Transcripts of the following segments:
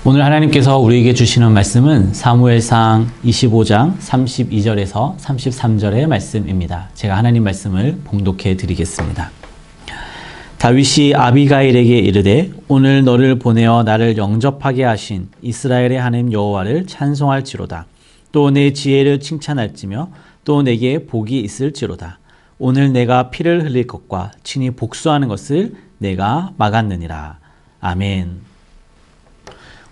오늘 하나님께서 우리에게 주시는 말씀은 사무엘상 25장 32절에서 33절의 말씀입니다. 제가 하나님 말씀을 봉독해 드리겠습니다. 다윗이 아비가일에게 이르되 오늘 너를 보내어 나를 영접하게 하신 이스라엘의 하나님 여호와를 찬송할지로다. 또 내 지혜를 칭찬할지며 또 내게 복이 있을지로다. 오늘 내가 피를 흘릴 것과 친히 복수하는 것을 내가 막았느니라. 아멘.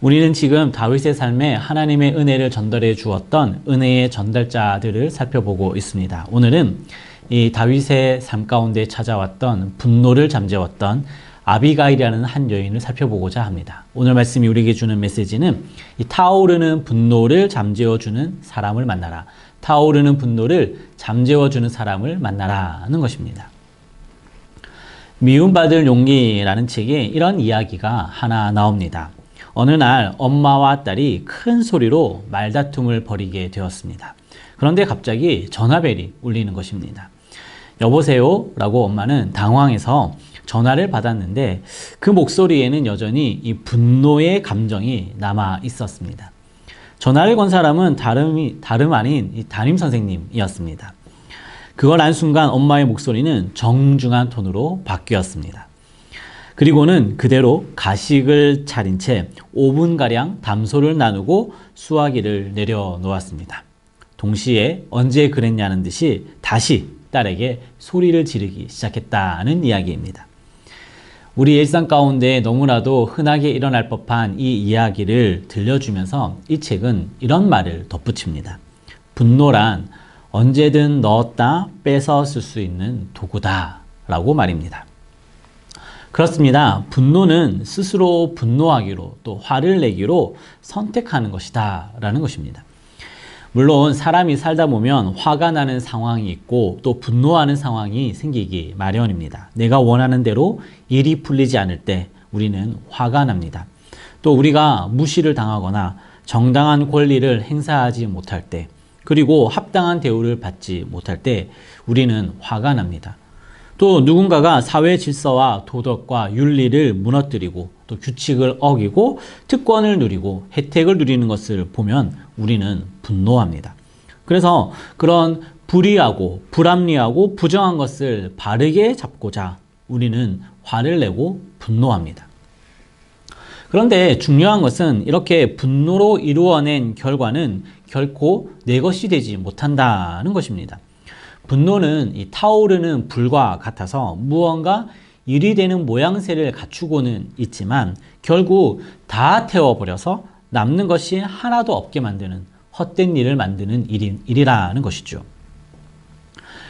우리는 지금 다윗의 삶에 하나님의 은혜를 전달해 주었던 은혜의 전달자들을 살펴보고 있습니다. 오늘은 이 다윗의 삶 가운데 찾아왔던 분노를 잠재웠던 아비가일이라는 한 여인을 살펴보고자 합니다. 오늘 말씀이 우리에게 주는 메시지는 이 타오르는 분노를 잠재워주는 사람을 만나라. 타오르는 분노를 잠재워주는 사람을 만나라는 것입니다. 미움받을 용기라는 책에 이런 이야기가 하나 나옵니다. 어느 날 엄마와 딸이 큰 소리로 말다툼을 벌이게 되었습니다. 그런데 갑자기 전화벨이 울리는 것입니다. 여보세요? 라고 엄마는 당황해서 전화를 받았는데 그 목소리에는 여전히 이 분노의 감정이 남아 있었습니다. 전화를 건 사람은 다름 아닌 이 담임 선생님이었습니다. 그걸 안 순간 엄마의 목소리는 정중한 톤으로 바뀌었습니다. 그리고는 그대로 가식을 차린 채 5분가량 담소를 나누고 수화기를 내려놓았습니다. 동시에 언제 그랬냐는 듯이 다시 딸에게 소리를 지르기 시작했다는 이야기입니다. 우리 일상 가운데 너무나도 흔하게 일어날 법한 이 이야기를 들려주면서 이 책은 이런 말을 덧붙입니다. 분노란 언제든 넣었다 빼서 쓸 수 있는 도구다 라고 말입니다. 그렇습니다. 분노는 스스로 분노하기로 또 화를 내기로 선택하는 것이다 라는 것입니다. 물론 사람이 살다 보면 화가 나는 상황이 있고 또 분노하는 상황이 생기기 마련입니다. 내가 원하는 대로 일이 풀리지 않을 때 우리는 화가 납니다. 또 우리가 무시를 당하거나 정당한 권리를 행사하지 못할 때 그리고 합당한 대우를 받지 못할 때 우리는 화가 납니다. 또 누군가가 사회 질서와 도덕과 윤리를 무너뜨리고 또 규칙을 어기고 특권을 누리고 혜택을 누리는 것을 보면 우리는 분노합니다. 그래서 그런 불의하고 불합리하고 부정한 것을 바르게 잡고자 우리는 화를 내고 분노합니다. 그런데 중요한 것은 이렇게 분노로 이루어낸 결과는 결코 내 것이 되지 못한다는 것입니다. 분노는 이 타오르는 불과 같아서 무언가 일이 되는 모양새를 갖추고는 있지만 결국 다 태워버려서 남는 것이 하나도 없게 만드는 헛된 일을 만드는 일이라는 것이죠.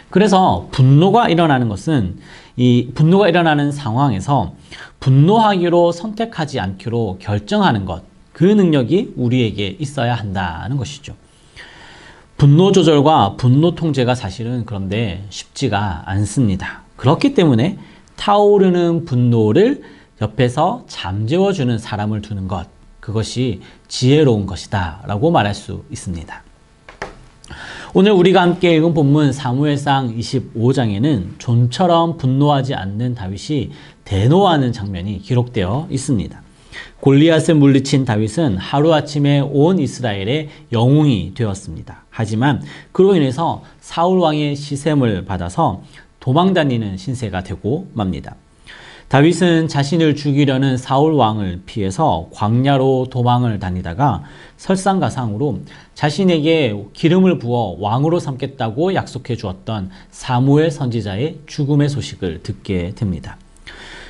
그래서 분노가 일어나는 것은 이 분노가 일어나는 상황에서 분노하기로 선택하지 않기로 결정하는 것, 그 능력이 우리에게 있어야 한다는 것이죠. 분노 조절과 분노 통제가 사실은 그런데 쉽지가 않습니다. 그렇기 때문에 타오르는 분노를 옆에서 잠재워주는 사람을 두는 것, 그것이 지혜로운 것이다 라고 말할 수 있습니다. 오늘 우리가 함께 읽은 본문 사무엘상 25장에는 좀처럼 분노하지 않는 다윗이 대노하는 장면이 기록되어 있습니다. 골리앗을 물리친 다윗은 하루아침에 온 이스라엘의 영웅이 되었습니다. 하지만 그로 인해서 사울 왕의 시샘을 받아서 도망다니는 신세가 되고 맙니다. 다윗은 자신을 죽이려는 사울 왕을 피해서 광야로 도망을 다니다가 설상가상으로 자신에게 기름을 부어 왕으로 삼겠다고 약속해 주었던 사무엘 선지자의 죽음의 소식을 듣게 됩니다.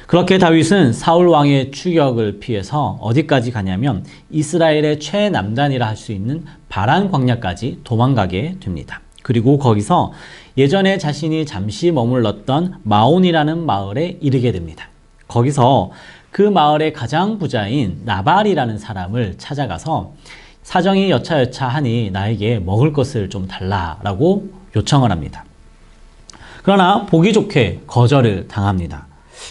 그렇게 다윗은 사울 왕의 추격을 피해서 어디까지 가냐면 이스라엘의 최남단이라 할 수 있는 바란 광야까지 도망가게 됩니다. 그리고 거기서 예전에 자신이 잠시 머물렀던 마온이라는 마을에 이르게 됩니다. 거기서 그 마을의 가장 부자인 나발이라는 사람을 찾아가서 사정이 여차여차하니 나에게 먹을 것을 좀 달라라고 요청을 합니다. 그러나 보기 좋게 거절을 당합니다.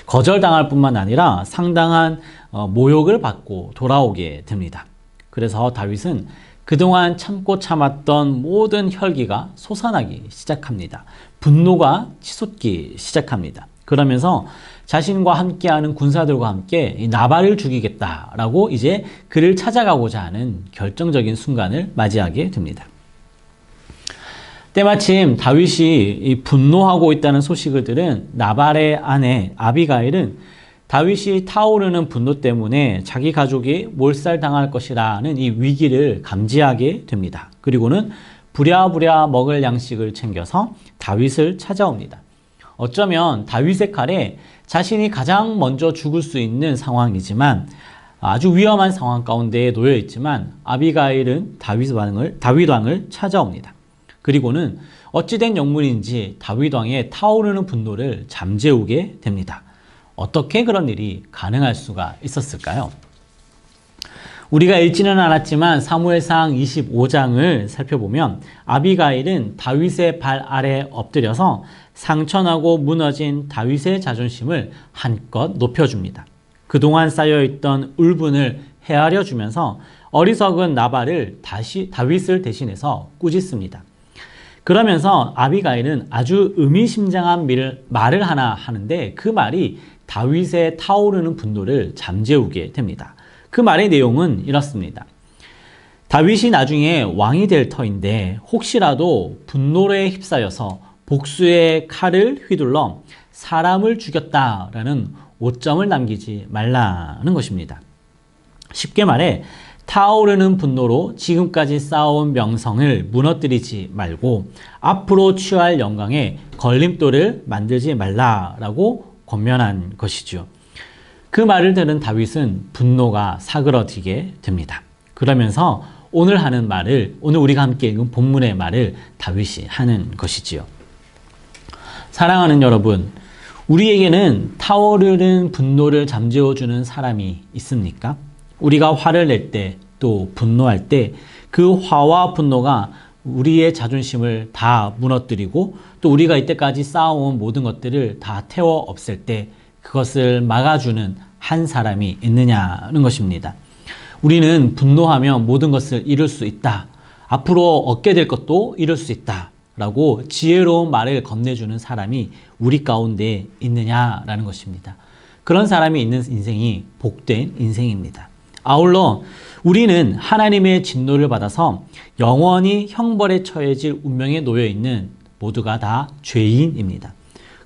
거절당할 뿐만 아니라 상당한 모욕을 받고 돌아오게 됩니다. 그래서 다윗은 그동안 참고 참았던 모든 혈기가 솟아나기 시작합니다. 분노가 치솟기 시작합니다. 그러면서 자신과 함께하는 군사들과 함께 이 나발을 죽이겠다라고 이제 그를 찾아가고자 하는 결정적인 순간을 맞이하게 됩니다. 때마침 다윗이 이 분노하고 있다는 소식을 들은 나발의 아내 아비가일은 다윗이 타오르는 분노 때문에 자기 가족이 몰살당할 것이라는 이 위기를 감지하게 됩니다. 그리고는 부랴부랴 먹을 양식을 챙겨서 다윗을 찾아옵니다. 어쩌면 다윗의 칼에 자신이 가장 먼저 죽을 수 있는 상황이지만 아주 위험한 상황 가운데에 놓여 있지만 아비가일은 다윗 왕을 찾아옵니다. 그리고는 어찌된 영문인지 다윗 왕의 타오르는 분노를 잠재우게 됩니다. 어떻게 그런 일이 가능할 수가 있었을까요? 우리가 읽지는 않았지만 사무엘상 25장을 살펴보면 아비가일은 다윗의 발 아래 엎드려서 상처나고 무너진 다윗의 자존심을 한껏 높여줍니다. 그동안 쌓여있던 울분을 헤아려 주면서 어리석은 나발을 다시 다윗을 대신해서 꾸짖습니다. 그러면서 아비가일은 아주 의미심장한 말을 하나 하는데 그 말이 다윗의 타오르는 분노를 잠재우게 됩니다. 그 말의 내용은 이렇습니다. 다윗이 나중에 왕이 될 터인데 혹시라도 분노에 휩싸여서 복수의 칼을 휘둘러 사람을 죽였다라는 오점을 남기지 말라는 것입니다. 쉽게 말해 타오르는 분노로 지금까지 쌓아온 명성을 무너뜨리지 말고 앞으로 취할 영광에 걸림돌을 만들지 말라라고 권면한 것이죠. 그 말을 들은 다윗은 분노가 사그러지게 됩니다. 그러면서 오늘 우리가 함께 읽은 본문의 말을 다윗이 하는 것이지요. 사랑하는 여러분, 우리에게는 타오르는 분노를 잠재워주는 사람이 있습니까? 우리가 화를 낼 때, 또 분노할 때 그 화와 분노가 우리의 자존심을 다 무너뜨리고 또 우리가 이때까지 쌓아온 모든 것들을 다 태워 없앨 때 그것을 막아주는 한 사람이 있느냐는 것입니다. 우리는 분노하면 모든 것을 잃을 수 있다. 앞으로 얻게 될 것도 잃을 수 있다. 라고 지혜로운 말을 건네주는 사람이 우리 가운데 있느냐라는 것입니다. 그런 사람이 있는 인생이 복된 인생입니다. 아울러 우리는 하나님의 진노를 받아서 영원히 형벌에 처해질 운명에 놓여 있는 모두가 다 죄인입니다.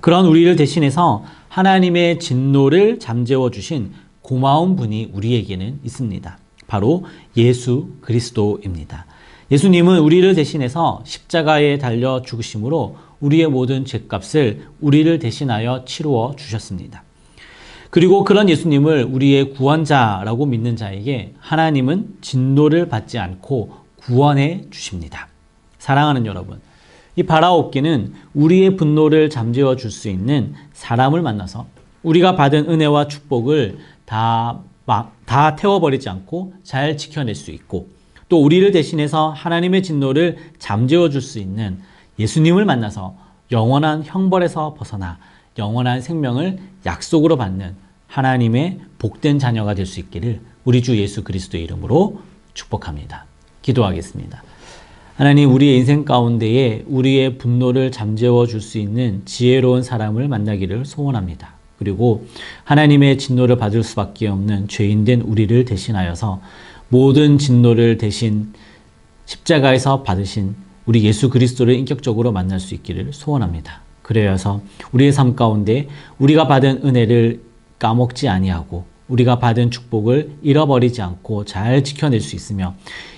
그런 우리를 대신해서 하나님의 진노를 잠재워 주신 고마운 분이 우리에게는 있습니다. 바로 예수 그리스도입니다. 예수님은 우리를 대신해서 십자가에 달려 죽으심으로 우리의 모든 죄값을 우리를 대신하여 치루어 주셨습니다. 그리고 그런 예수님을 우리의 구원자라고 믿는 자에게 하나님은 진노를 받지 않고 구원해 주십니다. 사랑하는 여러분, 이 바라옵기는 우리의 분노를 잠재워 줄 수 있는 사람을 만나서 우리가 받은 은혜와 축복을 다 태워버리지 않고 잘 지켜낼 수 있고 또 우리를 대신해서 하나님의 진노를 잠재워 줄 수 있는 예수님을 만나서 영원한 형벌에서 벗어나 영원한 생명을 약속으로 받는 하나님의 복된 자녀가 될 수 있기를 우리 주 예수 그리스도의 이름으로 축복합니다. 기도하겠습니다. 하나님, 우리의 인생 가운데에 우리의 분노를 잠재워 줄 수 있는 지혜로운 사람을 만나기를 소원합니다. 그리고 하나님의 진노를 받을 수밖에 없는 죄인된 우리를 대신하여서 모든 진노를 대신 십자가에서 받으신 우리 예수 그리스도를 인격적으로 만날 수 있기를 소원합니다. 그래서 우리의 삶 가운데 우리가 받은 은혜를 까먹지 아니하고 우리가 받은 축복을 잃어버리지 않고 잘 지켜낼 수 있으며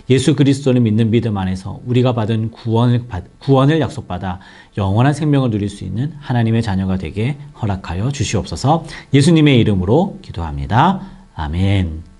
예수 그리스도를 믿는 믿음 안에서 우리가 받은 구원을 약속받아 영원한 생명을 누릴 수 있는 하나님의 자녀가 되게 허락하여 주시옵소서. 예수님의 이름으로 기도합니다. 아멘.